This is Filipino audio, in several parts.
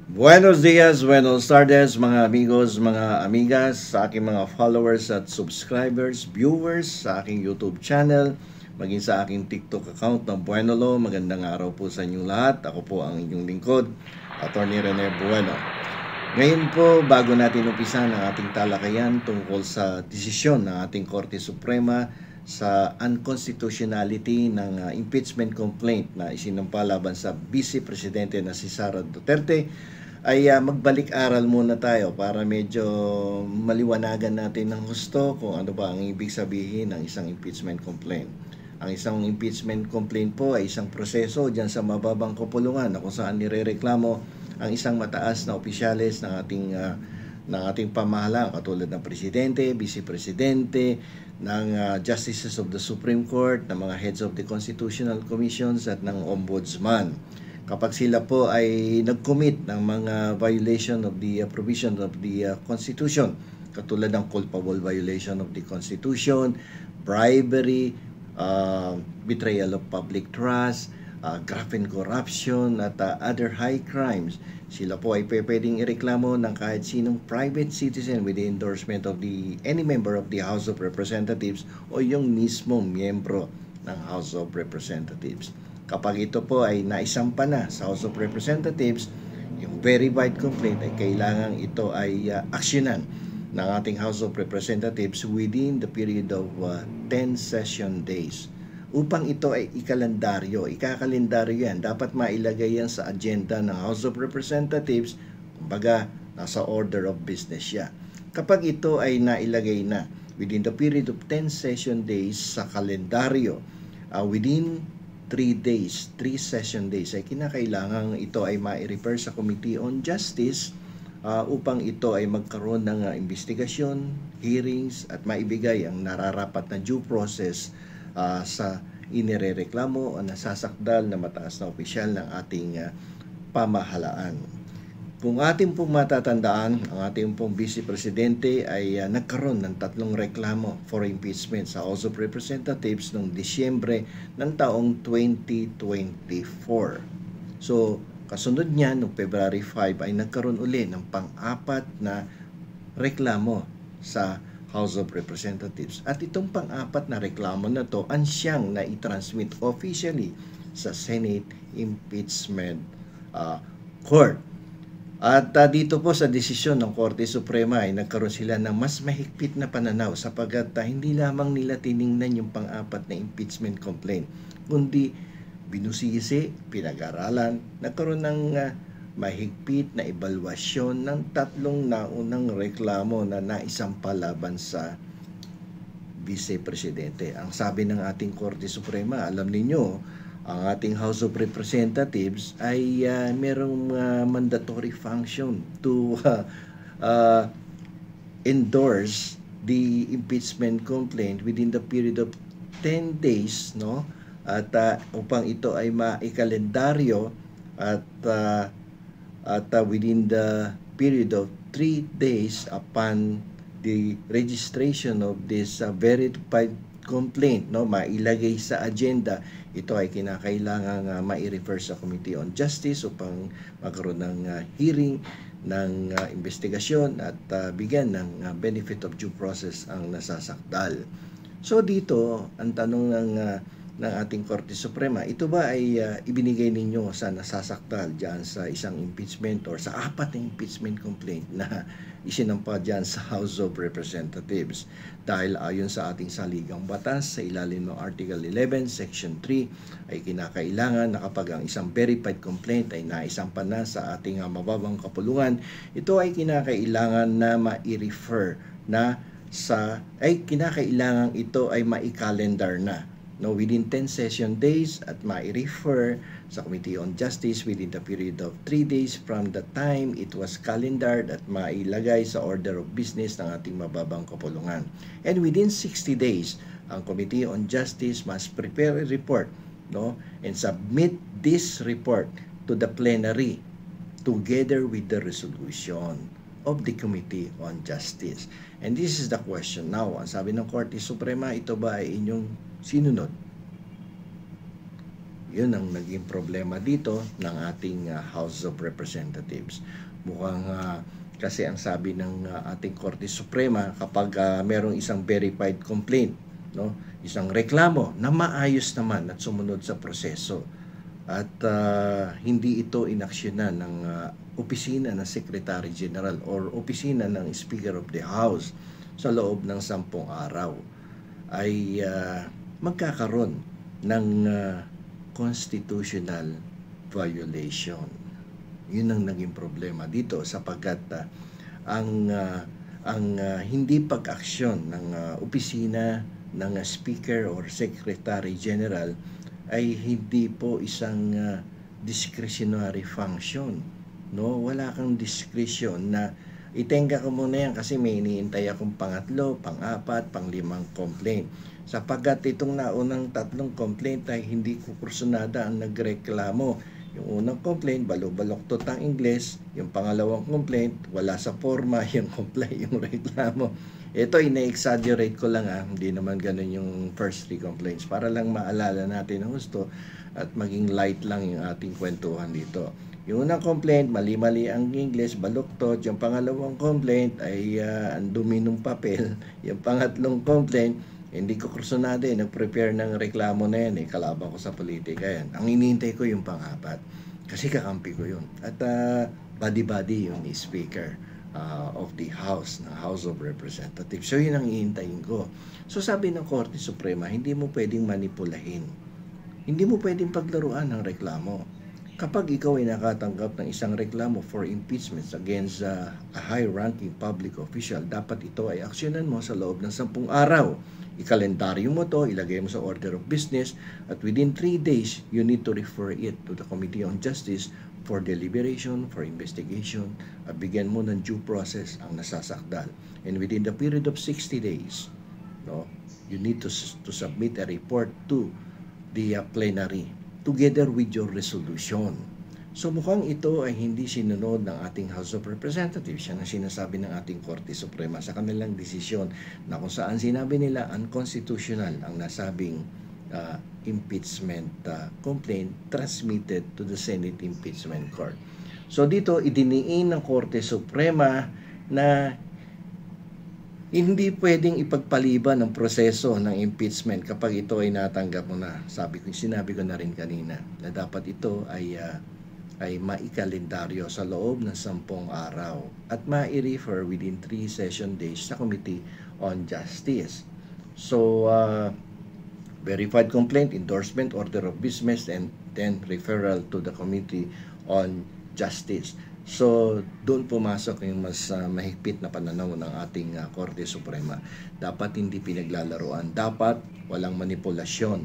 Buenos dias, buenos tardes mga amigos, mga amigas, sa aking mga followers at subscribers, viewers sa aking YouTube channel, maging sa aking TikTok account ng Buenolo. Magandang araw po sa inyong lahat. Ako po ang inyong lingkod, Atty. Rene Bueno. Ngayon po, bago natin umpisan ang ating talakayan tungkol sa desisyon ng ating Korte Suprema sa unconstitutionality ng impeachment complaint na isinampa laban sa Vice Presidente na si Sara Duterte, ay magbalik-aral muna tayo para medyo maliwanagan natin ng husto kung ano ba ang ibig sabihin ng isang impeachment complaint. Ang isang impeachment complaint po ay isang proseso dyan sa mababang kapulungan na kung saan nirereklamo ang isang mataas na opisyales ng ating pamahalaan katulad ng presidente, vice presidente, ng justices of the Supreme Court, ng mga heads of the constitutional commissions at ng ombudsman. Kapag sila po ay nag-commit ng mga violation of the provision of the Constitution, katulad ng culpable violation of the Constitution, bribery, betrayal of public trust, graft and corruption, at other high crimes, sila po ay pwedeng ireklamo ng kahit sinong private citizen with the endorsement of any member of the House of Representatives o yung mismong miyembro ng House of Representatives. Kapag ito po ay naisampa na sa House of Representatives, yung verified complaint ay kailangan ito ay aksyonan ng ating House of Representatives within the period of 10 session days. Upang ito ay ikakalendaryo yan, dapat mailagay yan sa agenda ng House of Representatives, kumbaga nasa order of business siya. Kapag ito ay nailagay na within the period of 10 session days sa kalendaryo, within 3 days, 3 session days, ay kinakailangan ito ay ma-refer sa Committee on Justice upang ito ay magkaroon ng investigasyon, hearings, at maibigay ang nararapat na due process sa inirereklamo o nasasakdal na mataas na opisyal ng ating pamahalaan. Kung ating pong matatandaan, ang ating pong Vice Presidente ay nagkaroon ng 3 reklamo for impeachment sa House of Representatives noong Disyembre ng taong 2024. So, kasunod niya, noong February 5 ay nagkaroon uli ng pang-4 na reklamo sa House of Representatives. At itong pang-4 na reklamo na to, ansyang na i-transmit officially sa Senate Impeachment Court. At dito po sa desisyon ng Korte Suprema ay nagkaroon sila ng mas mahigpit na pananaw sapagkat hindi lamang nila tiningnan yung pang-4 na impeachment complaint, kundi binusisi, pinag-aralan, nagkaroon ng mahigpit na ebalwasyon ng 3 naunang reklamo na naisampa laban sa Vice Presidente. Ang sabi ng ating Korte Suprema, alam ninyo, ang ating House of Representatives ay merong mandatory function to endorse the impeachment complaint within the period of 10 days, no? At upang ito ay maikalendaryo at within the period of 3 days upon the registration of this verified complaint, no, mailagay sa agenda, ito ay kinakailangan mai-refer sa Committee on Justice upang magkaroon ng hearing, ng investigasyon at bigyan ng benefit of due process ang nasasakdal. So dito, ang tanong ng ating Korte Suprema, ito ba ay ibinigay ninyo sa nasasakdal dyan sa isang impeachment or sa 4 na impeachment complaint na isinampa dyan sa House of Representatives? Dahil ayon sa ating saligang batas sa ilalim ng Article 11, Section 3, ay kinakailangan na kapag ang isang verified complaint ay naisampa na sa ating mababang kapulungan, ito ay kinakailangan na ma-refer na kinakailangan ito ay mai-calendar na, no, within 10 session days at ma-refer sa Committee on Justice within the period of 3 days from the time it was calendared at mailagay sa order of business ng ating mababang kapulungan. And within 60 days, ang Committee on Justice must prepare a report, no, and submit this report to the plenary together with the resolution of the Committee on Justice. And this is the question now. Ang sabi ng Korte Suprema, ito ba ay inyong sinunod? yun ang naging problema dito ng ating House of Representatives. Mukhang kasi ang sabi ng ating Korte Suprema, kapag merong isang verified complaint, no, isang reklamo na maayos naman at sumunod sa proseso at hindi ito inaksyonan ng opisina ng Secretary General or opisina ng Speaker of the House sa loob ng 10 araw, ay magkakaroon ng constitutional violation. Yun ang naging problema dito, sapagkat ang hindi pag-aksyon ng opisina ng Speaker or Secretary General ay hindi po isang discretionary function, no? Wala kang discretion na itenga ko muna yan kasi may iniintay akong pangatlo, pang-apat, pang-limang complaint. Sapagkat itong naunang 3 complaint ay hindi ko kursunada ang nagreklamo. Yung unang complaint, balo-baloktot ang Ingles. Yung pangalawang complaint, wala sa forma yung yung reklamo. Ito, ina-exaggerate ko lang hindi naman ganun yung first 3 complaints. Para lang maalala natin ang gusto at maging light lang yung ating kwentuhan dito. Yung unang complaint, mali-mali ang Ingles, baluktot. Yung pangalawang complaint ay ang dumi ng papel. Yung pangatlong complaint, hindi ko kursunado nag-prepare ng reklamo na yan kalaban ko sa politika yan. Ang inihintay ko yung pang-apat kasi kakampi ko yun. At body-body yung Speaker of the House, ng House of Representatives. So yun ang ihintayin ko. So sabi ng Korte Suprema, hindi mo pwedeng manipulahin. Hindi mo pwedeng paglaruan ng reklamo. Kapag ikaw ay nakatanggap ng isang reklamo for impeachment against a high-ranking public official, dapat ito ay aksyonan mo sa loob ng 10 araw. Ikalendaryo mo to, ilagay mo sa order of business, at within 3 days, you need to refer it to the Committee on Justice for deliberation, for investigation, at bigyan mo ng due process ang nasasakdal. And within the period of 60 days, no, you need to submit a report to the plenary together with your resolution. So mukhang ito ay hindi sinunod ng ating House of Representatives. Yan ang sinasabi ng ating Korte Suprema sa kanilang desisyon na kung saan sinabi nila unconstitutional ang nasabing impeachment complaint transmitted to the Senate Impeachment Court. So dito idiniin ng Korte Suprema na hindi pwedeng ipagpaliban ng proseso ng impeachment kapag ito ay natanggap mo na. Sinabi ko na rin kanina na dapat ito ay maikalendaryo sa loob ng 10 araw at ma-refer within 3 session days sa Committee on Justice. So, verified complaint, endorsement, order of business, and then referral to the Committee on Justice. So, doon pumasok yung mas mahigpit na pananaw ng ating Korte Suprema. Dapat hindi pinaglalaruan. Dapat walang manipulasyon,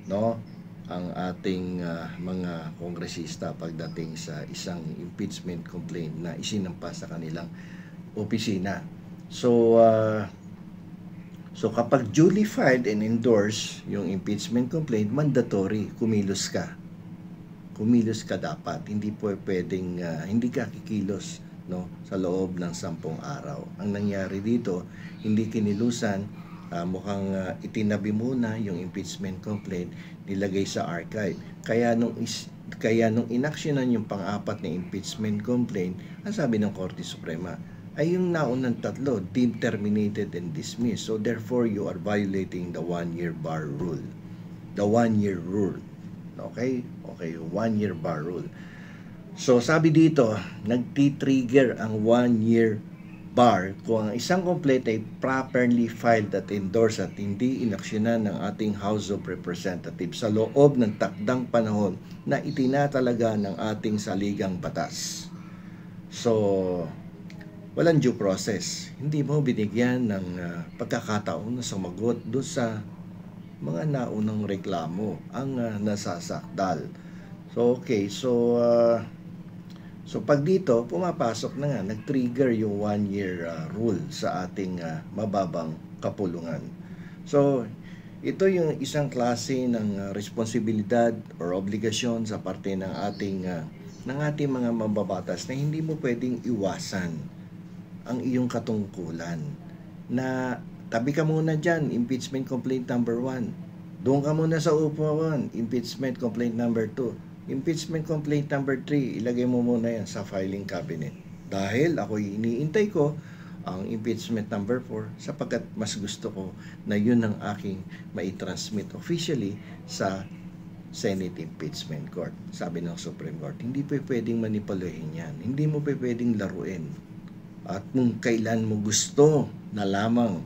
no, ang ating mga kongresista pagdating sa isang impeachment complaint na isinampa sa kanilang opisina. So, kapag duly filed and endorsed yung impeachment complaint, mandatory, kumilos ka dapat. Hindi po pwedeng hindi ka kikilos, no, sa loob ng 10 araw. Ang nangyari dito, hindi kinilusan, mukhang itinabi muna yung impeachment complaint, nilagay sa archive. Kaya nung inaksyonan yung pang-apat na impeachment complaint, ang sabi ng Korte Suprema ay yung naunang 3 deemed terminated and dismissed. So therefore you are violating the 1-year bar rule. The 1-year rule. Okay, 1-year bar rule. So sabi dito, nagti-trigger ang 1-year bar kung ang isang complaint ay properly filed at endorsed at hindi inaksyonan ng ating House of Representatives sa loob ng takdang panahon na itinatalaga ng ating saligang batas. So, walang due process. Hindi mo binigyan ng pagkakataon na sumagot doon sa mga naunang reklamo ang nasasakdal. So okay, so pag dito pumapasok na nga, nag-trigger yung 1-year rule sa ating mababang kapulungan. So ito yung isang klase ng responsibilidad or obligasyon sa parte ng ating mga mambabatas na hindi mo pwedeng iwasan ang iyong katungkulan na tabi ka muna dyan, impeachment complaint number 1. Doon ka muna sa upuan, impeachment complaint number 2. Impeachment complaint number 3, ilagay mo muna yan sa filing cabinet. Dahil ako iniintay ko ang impeachment number 4 sapagkat mas gusto ko na yun ang aking mai-transmit officially sa Senate Impeachment Court. Sabi ng Supreme Court, hindi pa pwedeng manipulahin yan. Hindi mo pa pwedeng laruin. At kung kailan mo gusto na lamang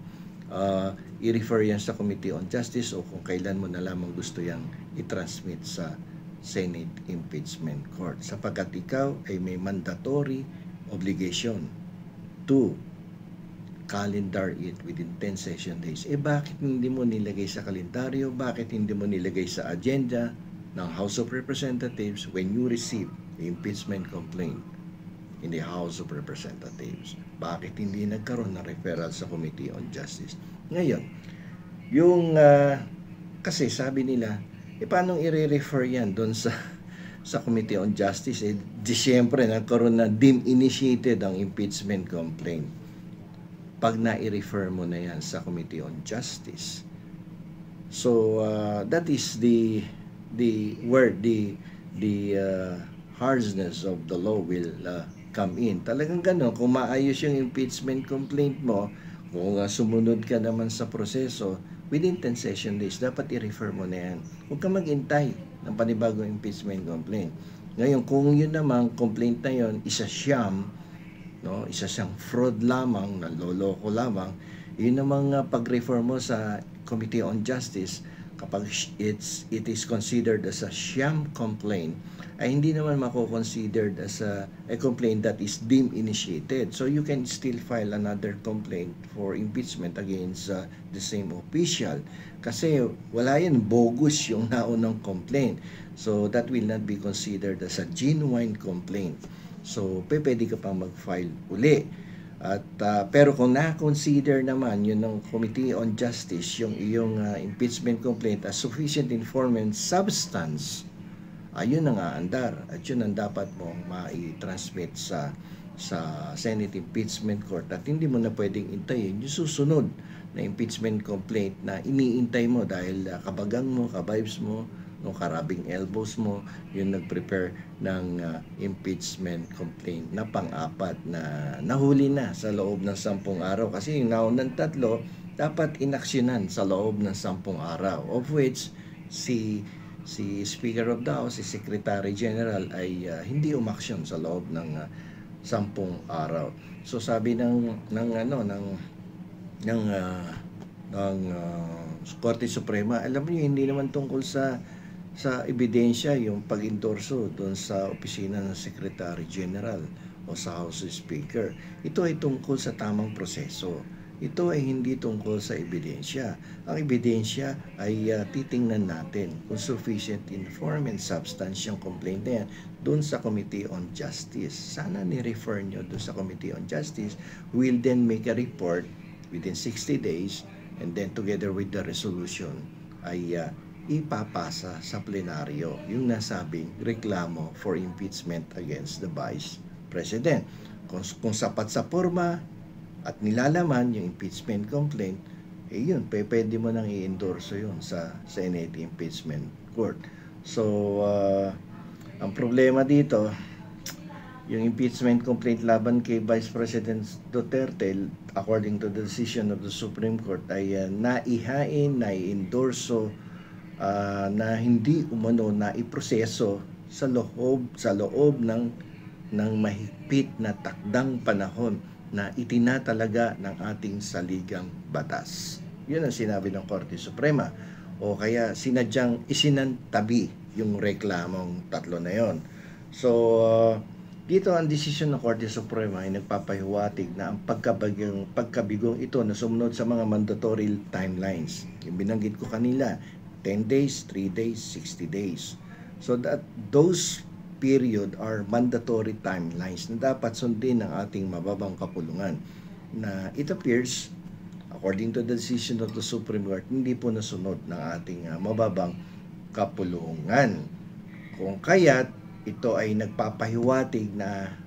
i-refer yan sa Committee on Justice o kung kailan mo na lamang gusto yan i-transmit sa Senate Impeachment Court. Sapagkat ikaw ay may mandatory obligation to calendar it within 10 session days. Bakit hindi mo nilagay sa kalendaryo? Bakit hindi mo nilagay sa agenda ng House of Representatives when you receive the impeachment complaint in the House of Representatives? Bakit hindi nagkaroon ng referral sa Committee on Justice? Ngayon, yung kasi sabi nila, paano i-refer yan doon sa Committee on Justice? Siyempre, nagkaroon na deemed-initiated ang impeachment complaint. Pag na-i-refer mo na yan sa Committee on Justice. So, that is where the harshness of the law will come in. Talagang gano'n, kung maayos yung impeachment complaint mo, kung sumunod ka naman sa proseso, within 10 session days, dapat i-refer mo na yan. Huwag ka mag-intay ng panibagong impeachment complaint. Ngayon, kung yun naman, complaint na yun, isa sham, no, isa siyang fraud lamang, naloloko lamang, yun namang pag-refer mo sa Committee on Justice, kapag it is considered as a sham complaint, ay hindi naman mako-considered as a complaint that is deemed initiated. So you can still file another complaint for impeachment against the same official. Kasi wala yan, bogus yung naunang complaint. So that will not be considered as a genuine complaint. So pwede ka pang mag-file uli. At pero kung na-consider naman yun ng Committee on Justice yung iyong impeachment complaint as sufficient informant substance, ayun ang aandar at yun ang dapat mong ma-transmit sa Senate Impeachment Court at hindi mo na pwedeng intayin yung susunod na impeachment complaint na iniintay mo dahil kabagang mo, kabibes mo, no, karabing elbows mo, yung nag-prepare ng impeachment complaint na pang-apat na nahuli na sa loob ng 10 araw. Kasi yung naunang 3, dapat inaksyonan sa loob ng 10 araw. Of which, si Speaker of the House, si Secretary General ay hindi umaksyon sa loob ng 10 araw. So sabi ng Korte Suprema, alam niyo hindi naman tungkol sa ebidensya yung pag-endorso doon sa opisina ng Secretary General o sa House Speaker. Ito ay tungkol sa tamang proseso. Ito ay hindi tungkol sa ebidensya. Ang ebidensya ay titingnan natin kung sufficient informant substance yung complaint na yan doon sa Committee on Justice. Sana ni-refer nyo doon sa Committee on Justice. We'll then make a report within 60 days and then together with the resolution ay ipapasa sa plenaryo yung nasabing reklamo for impeachment against the Vice President. Kung sapat sa forma at nilalaman yung impeachment complaint, yun, pwede mo nang i-endorso yun sa Senate Impeachment Court. So, ang problema dito, yung impeachment complaint laban kay Vice President Duterte, according to the decision of the Supreme Court, ay naihain, nai-endorso, na hindi umano na iproseso sa loob ng mahigpit na takdang panahon na itinatalaga ng ating saligang batas. Yun ang sinabi ng Korte Suprema. O kaya sinadyang isinantabi yung reklamong 3 na yon. So, dito ang desisyon ng Korte Suprema ay nagpapahiwatig na ang pagkabigong ito na sumunod sa mga mandatory timelines. Yung binanggit ko kanila, 10 days, 3 days, 60 days. So that those period are mandatory timelines na dapat sundin ng ating mababang kapulungan. Na it appears, according to the decision of the Supreme Court, hindi po nasunod ng ating mababang kapulungan. Kung kaya't ito ay nagpapahiwatig na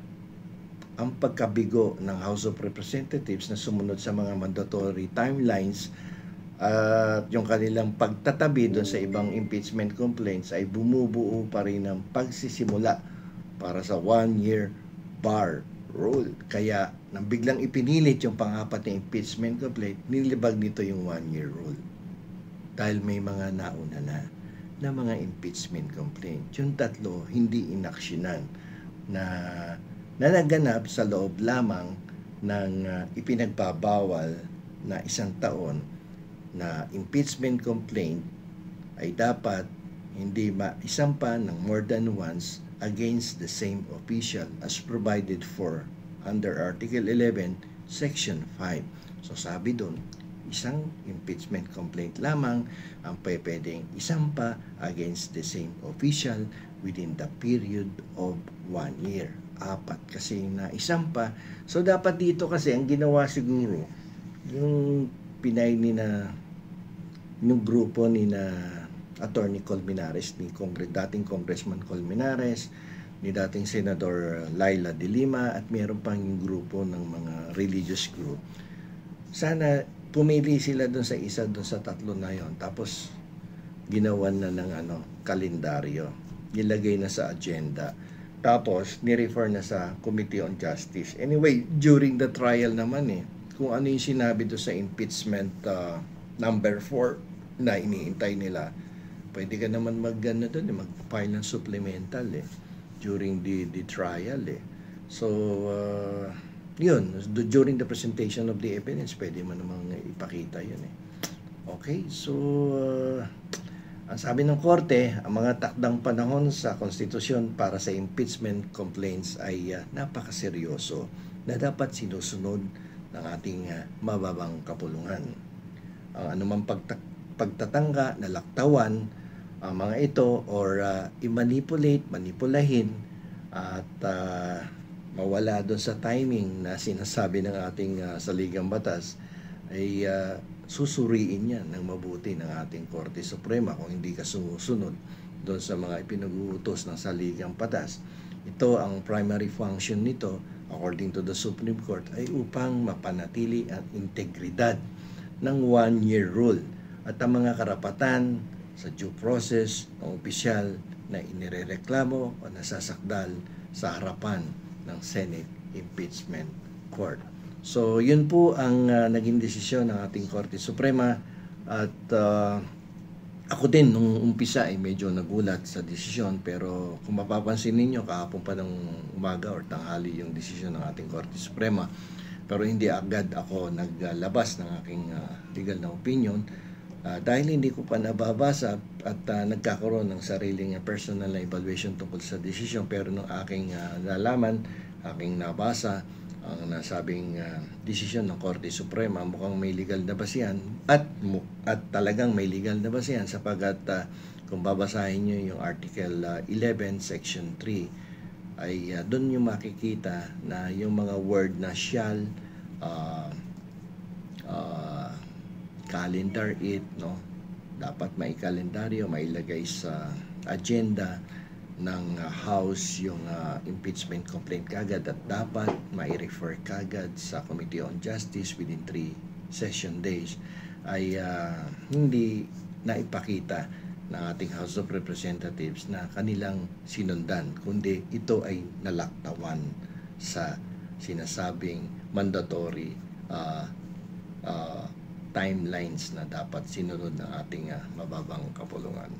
ang pagkabigo ng House of Representatives na sumunod sa mga mandatory timelines at yung kanilang pagtatabi doon sa ibang impeachment complaints ay bumubuo pa rin ng pagsisimula para sa 1-year bar rule. Kaya nang biglang ipinilit yung pang-apat na impeachment complaint, nilibag nito yung 1-year rule. Dahil may mga nauna na mga impeachment complaint. Yung tatlo hindi inaksyonan na naganap sa loob lamang ng ipinagbabawal na 1 taon na impeachment complaint ay dapat hindi maisampa ng more than once against the same official as provided for under Article 11, Section 5. So sabi doon, isang impeachment complaint lamang ang pwedeng isampa against the same official within the period of 1 year. 4 kasi na isampa. So dapat dito kasi ang ginawa siguro, yung pinay ni na yung grupo ni na Attorney Colmenares, ni dating Congressman Colmenares, ni dating Senador Laila de Lima, at meron pang yung grupo ng mga religious group. Sana pumili sila doon sa isa doon sa tatlo na yon, tapos ginawan na ng kalendaryo, nilagay na sa agenda, tapos ni-refer na sa Committee on Justice. Anyway, during the trial naman kung ano yung sinabi doon sa impeachment number 4 na iniintay nila, pwede ka naman mag-file ng supplemental during the trial So yun, during the presentation of the evidence, pwede mo namang ipakita yun Okay, so ang sabi ng korte, ang mga takdang panahon sa konstitusyon para sa impeachment complaints ay napakaseryoso na dapat sinusunod ng ating mababang kapulungan. Ang anumang pagtatangka na laktawan ang mga ito or manipulahin at mawala doon sa timing na sinasabi ng ating saligang batas ay susuriin yan ng mabuti ng ating Korte Suprema kung hindi ka sumusunod doon sa mga ipinag-uutos ng saligang batas. Ito ang primary function nito according to the Supreme Court ay upang mapanatili ang integridad ng 1-year rule at ang mga karapatan sa due process ng opisyal na inirereklamo o nasasakdal sa harapan ng Senate Impeachment Court. So, yun po ang naging desisyon ng ating Korte Suprema at ako din nung umpisa ay medyo nagulat sa desisyon, pero kung mapapansin ninyo kahapon pa ng umaga or tanghali yung desisyon ng ating Korte Suprema, pero hindi agad ako naglabas ng aking legal na opinion dahil hindi ko pa nababasa at nagkakaroon ng sariling personal na evaluation tungkol sa desisyon. Pero nung aking nalaman, aking nabasa ang nasabing desisyon ng Korte Suprema, mukhang may legal na basihan at talagang may legal na basihan sapagkat kung babasahin nyo yung Article 11 Section 3 ay doon yung makikita na yung mga word na shall, calendar it, dapat may kalendaryo, mailagay sa agenda ng House yung impeachment complaint kagad at dapat mai-refer kagad sa Committee on Justice within 3 session days ay hindi naipakita ng ating House of Representatives na kanilang sinundan, kundi ito ay nalaktawan sa sinasabing mandatory timelines na dapat sinunod ng ating mababang kapulungan.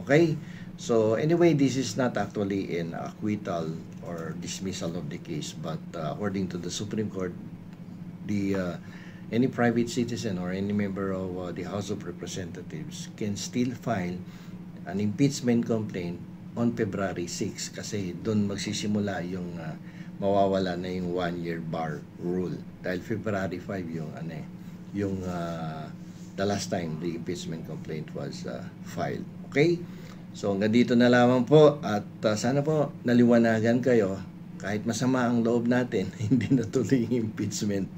Okay? So anyway, this is not actually an acquittal or dismissal of the case, but according to the Supreme Court, any private citizen or any member of the House of Representatives can still file an impeachment complaint on February 6 kasi doon magsisimula yung mawawala na yung 1-year bar rule dahil February 5 yung the last time the impeachment complaint was filed. Okay? So hanggang dito na lamang po at sana po naliwanagan kayo kahit masama ang loob natin hindi natuloy yung impeachment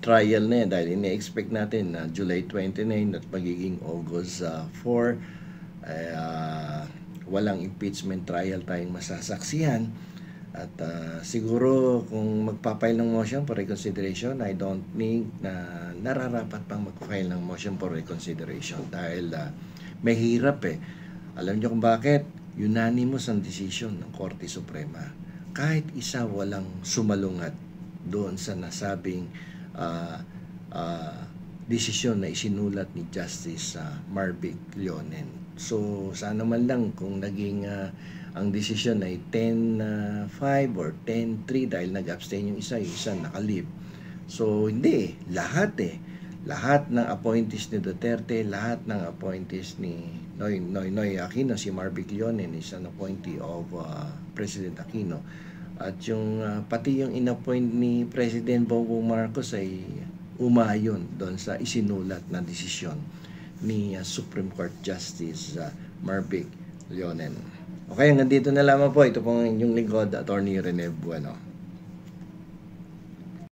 trial na yan dahil ini-expect natin na July 29 at magiging August 4 walang impeachment trial tayong masasaksihan at siguro kung magpapile ng motion for reconsideration, I don't think na nararapat pang mag-file ng motion for reconsideration dahil mahirap eh. Alam niyo kung bakit? Unanimous ang decision ng Korte Suprema. Kahit isa walang sumalungat doon sa nasabing desisyon na isinulat ni Justice Marvic Leonen. So, sana man lang kung naging ang desisyon ay 10-5 or 10-3 dahil nag-abstain yung isa nakalib. So, hindi. Lahat ng appointees ni Duterte, lahat ng appointees ni Noy Aquino, si Marvic Leonen is an appointee of President Aquino. At yung pati yung inappoint ni President Bongbong Marcos ay umayon doon sa isinulat na desisyon ni Supreme Court Justice Marvic Leonen. Okay, hanggang dito na lamang po. Ito pong inyong lingkod, Attorney Rene Bueno.